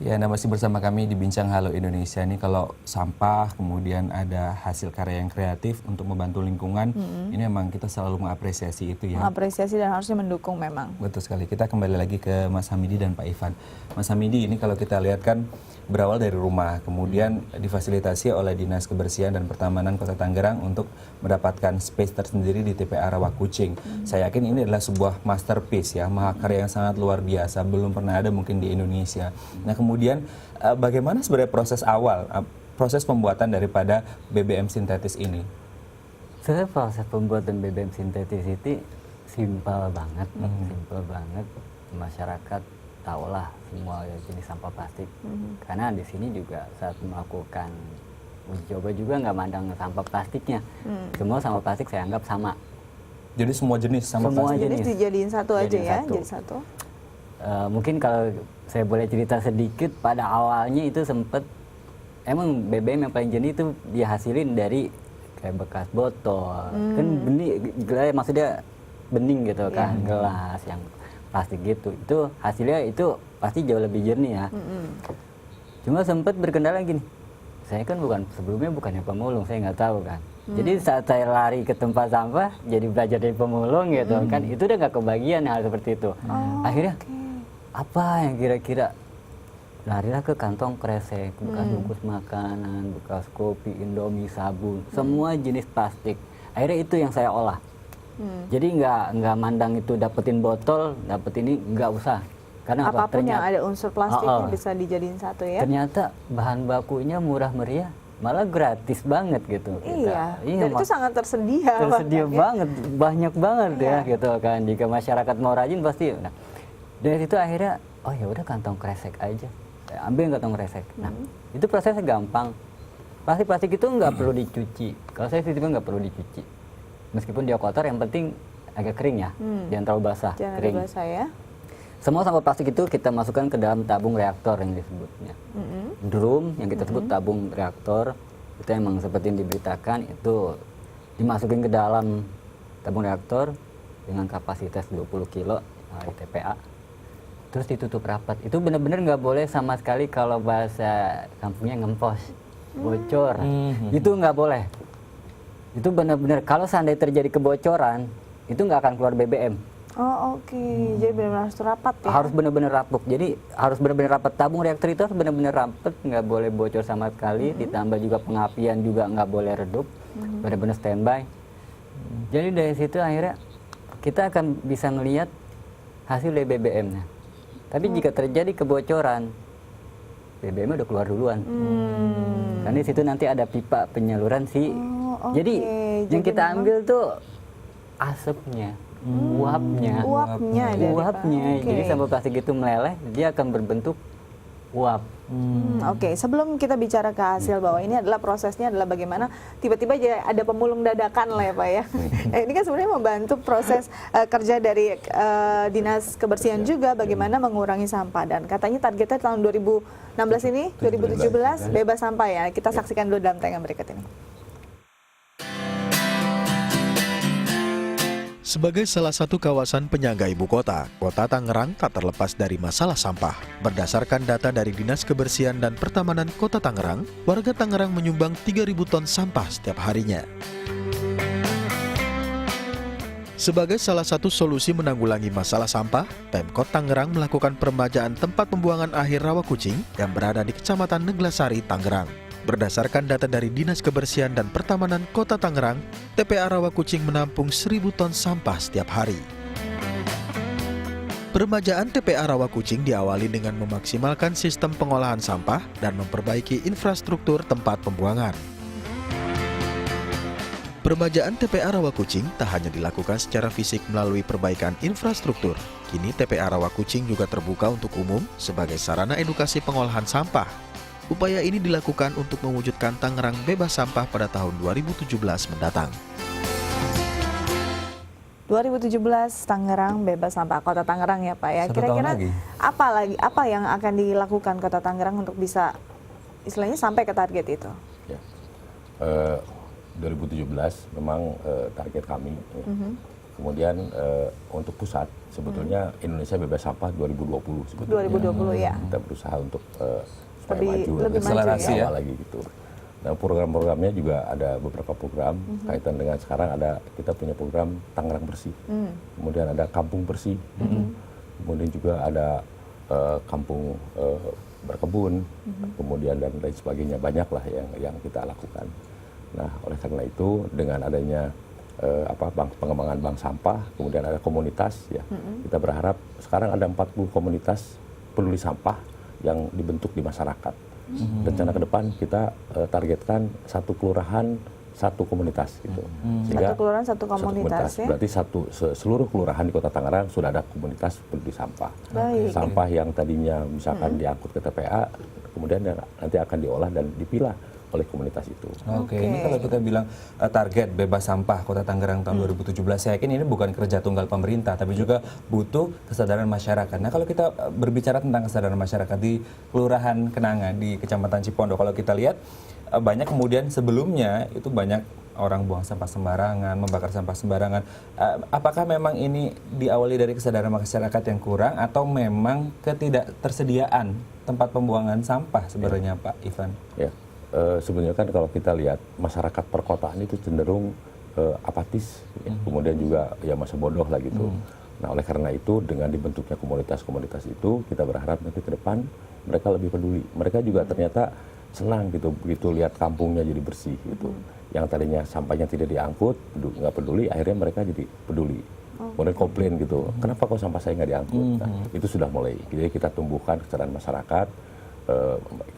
Ya, Anda masih bersama kami di Bincang Halo Indonesia. Ini kalau sampah, kemudian ada hasil karya yang kreatif untuk membantu lingkungan, ini memang kita selalu mengapresiasi itu ya. Mengapresiasi dan harusnya mendukung memang. Betul sekali. Kita kembali lagi ke Mas Hamidi dan Pak Ivan. Mas Hamidi, ini kalau kita lihat kan berawal dari rumah, kemudian difasilitasi oleh Dinas Kebersihan dan Pertamanan Kota Tangerang untuk mendapatkan space tersendiri di TPA Rawakucing. Saya yakin ini adalah sebuah masterpiece ya, mahakarya yang sangat luar biasa, belum pernah ada mungkin di Indonesia. Nah, kemudian bagaimana sebenarnya proses awal, proses pembuatan daripada BBM sintetis ini? Sebenarnya proses pembuatan BBM sintetis itu simpel banget, masyarakat tahulah semua jenis sampah plastik. Karena di sini juga saat melakukan uji coba juga nggak mandang sampah plastiknya, semua sampah plastik saya anggap sama. Jadi semua jenis sampah Semua plastik? Jadi dijadiin satu aja ya, jadi satu. Mungkin kalau saya boleh cerita sedikit, pada awalnya itu sempet emang BBM yang paling jenis itu dihasilin dari kayak bekas botol, kan bening, maksudnya bening gitu kan, gelas yang plastik gitu, itu hasilnya itu pasti jauh lebih jernih ya. Cuma sempat berkendala gini, saya kan sebelumnya bukannya pemulung, saya nggak tahu kan. Jadi saat saya lari ke tempat sampah, jadi belajar dari pemulung gitu kan, itu udah nggak kebagian hal seperti itu. Akhirnya apa yang kira-kira, larilah ke kantong kresek, bekas bungkus makanan, bekas kopi, indomie, sabun, semua jenis plastik. Akhirnya itu yang saya olah. Jadi nggak mandang itu dapetin botol, dapet ini nggak usah. Karena apapun yang ada unsur plastiknya bisa dijadiin satu ya. Ternyata bahan bakunya murah meriah, malah gratis banget gitu. Iya, dan itu sangat tersedia. Tersedia banget, banyak banget ya gitu kan. Jika masyarakat mau rajin pasti. Nah, dari situ akhirnya, oh ya udah kantong kresek aja. Saya ambil kantong kresek. Nah, itu prosesnya gampang. Plastik itu nggak perlu dicuci. Kalau saya sih nggak perlu dicuci. Meskipun dia kotor, yang penting agak kering ya, jangan terlalu basah. Jangan kering. basah ya. Semua sampah plastik itu kita masukkan ke dalam tabung reaktor yang disebutnya. Drum yang kita sebut tabung reaktor, itu emang seperti yang diberitakan, itu dimasukin ke dalam tabung reaktor dengan kapasitas 20 kilo di TPA. Terus ditutup rapat. Itu benar-benar nggak boleh sama sekali, kalau bahasa kampungnya ngempos, bocor. Itu nggak boleh. Itu benar-benar kalau seandainya terjadi kebocoran, itu nggak akan keluar BBM. Oh oke. Jadi benar-benar harus rapat ya? Harus benar-benar rapat. Jadi harus benar-benar rapat. Tabung reaktor itu harus benar-benar rapat, nggak boleh bocor sama sekali. Ditambah juga pengapian juga nggak boleh redup, benar-benar standby. Jadi dari situ akhirnya kita akan bisa melihat hasil dari BBM-nya. Tapi jika terjadi kebocoran, BBM udah keluar duluan. Karena di situ nanti ada pipa penyaluran Jadi yang kita ambil tuh asapnya, uapnya. Jadi sampah plastik itu meleleh, dia akan berbentuk uap. Oke, sebelum kita bicara ke hasil bahwa ini adalah prosesnya adalah bagaimana tiba-tiba ada pemulung dadakan lah ya Pak ya. Ini kan sebenarnya membantu proses kerja dari Dinas Kebersihan juga bagaimana mengurangi sampah, dan katanya targetnya tahun 2016 ini 2017 bebas sampah ya. Kita saksikan dulu dalam tayangan berikut ini. Sebagai salah satu kawasan penyangga ibu kota, Kota Tangerang tak terlepas dari masalah sampah. Berdasarkan data dari Dinas Kebersihan dan Pertamanan Kota Tangerang, warga Tangerang menyumbang 3.000 ton sampah setiap harinya. Sebagai salah satu solusi menanggulangi masalah sampah, Pemkot Tangerang melakukan peremajaan tempat pembuangan akhir Rawakucing yang berada di Kecamatan Neglasari, Tangerang. Berdasarkan data dari Dinas Kebersihan dan Pertamanan Kota Tangerang, TPA Rawakucing menampung 1.000 ton sampah setiap hari. Peremajaan TPA Rawakucing diawali dengan memaksimalkan sistem pengolahan sampah dan memperbaiki infrastruktur tempat pembuangan. Peremajaan TPA Rawakucing tak hanya dilakukan secara fisik melalui perbaikan infrastruktur. Kini TPA Rawakucing juga terbuka untuk umum sebagai sarana edukasi pengolahan sampah. Upaya ini dilakukan untuk mewujudkan Tangerang bebas sampah pada tahun 2017 mendatang. 2017 Tangerang bebas sampah, Kota Tangerang ya Pak ya. Kira-kira apa yang akan dilakukan Kota Tangerang untuk bisa istilahnya sampai ke target itu? Ya. 2017 memang target kami Kemudian untuk pusat sebetulnya Indonesia bebas sampah 2020 sebetulnya. 2020 ya. Kita berusaha untuk supaya Lebih- maju lebih maju akselerasi lebih ya. awal lagi gitu. Dan program-programnya juga ada beberapa program kaitan dengan sekarang ada kita punya program Tangerang Bersih. Kemudian ada Kampung Bersih. Kemudian juga ada kampung berkebun. Kemudian dan lain sebagainya, banyaklah yang kita lakukan. Nah, oleh karena itu dengan adanya pengembangan bank sampah, kemudian ada komunitas ya. Kita berharap sekarang ada 40 komunitas peduli sampah yang dibentuk di masyarakat. Rencana ke depan kita targetkan satu kelurahan satu komunitas gitu. Satu kelurahan satu komunitas ya. Berarti seluruh kelurahan di Kota Tangerang sudah ada komunitas peduli sampah. Baik. Sampah yang tadinya misalkan diangkut ke TPA, kemudian nanti akan diolah dan dipilah oleh komunitas itu. Oke, ini kalau kita bilang target bebas sampah Kota Tangerang tahun 2017, saya yakin ini bukan kerja tunggal pemerintah, tapi juga butuh kesadaran masyarakat. Nah, kalau kita berbicara tentang kesadaran masyarakat di Kelurahan Kenanga di Kecamatan Cipondo, kalau kita lihat banyak kemudian sebelumnya itu banyak orang buang sampah sembarangan, membakar sampah sembarangan. Apakah memang ini diawali dari kesadaran masyarakat yang kurang atau memang ketidaktersediaan tempat pembuangan sampah sebenarnya, Pak Ivan? Ya. Sebenarnya kan kalau kita lihat masyarakat perkotaan itu cenderung apatis, ya. Kemudian juga ya masa bodoh lah gitu. Nah, oleh karena itu dengan dibentuknya komunitas-komunitas itu kita berharap nanti ke depan mereka lebih peduli. Mereka juga ternyata senang gitu begitu lihat kampungnya jadi bersih gitu. Yang tadinya sampahnya tidak diangkut, nggak peduli, akhirnya mereka jadi peduli. Kemudian komplain gitu, kenapa kok sampah saya nggak diangkut? Nah, itu sudah mulai. Jadi kita tumbuhkan kesadaran masyarakat.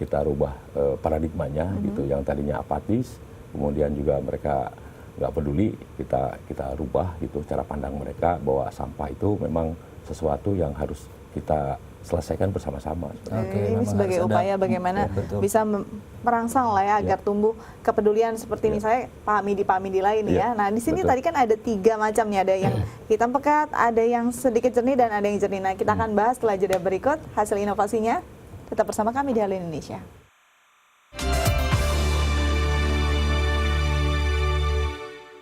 Kita rubah paradigmanya gitu, yang tadinya apatis, kemudian juga mereka nggak peduli, kita rubah gitu cara pandang mereka bahwa sampah itu memang sesuatu yang harus kita selesaikan bersama-sama. Ini sebagai upaya bagaimana bisa merangsang lah ya agar tumbuh kepedulian seperti misalnya Pak Hamidi lain ya. Nah, di sini tadi kan ada 3 macam nih, ada yang hitam pekat, ada yang sedikit jernih dan ada yang jernih. Nah, kita akan bahas setelah jeda berikut hasil inovasinya. Tetap bersama kami di Halo Indonesia.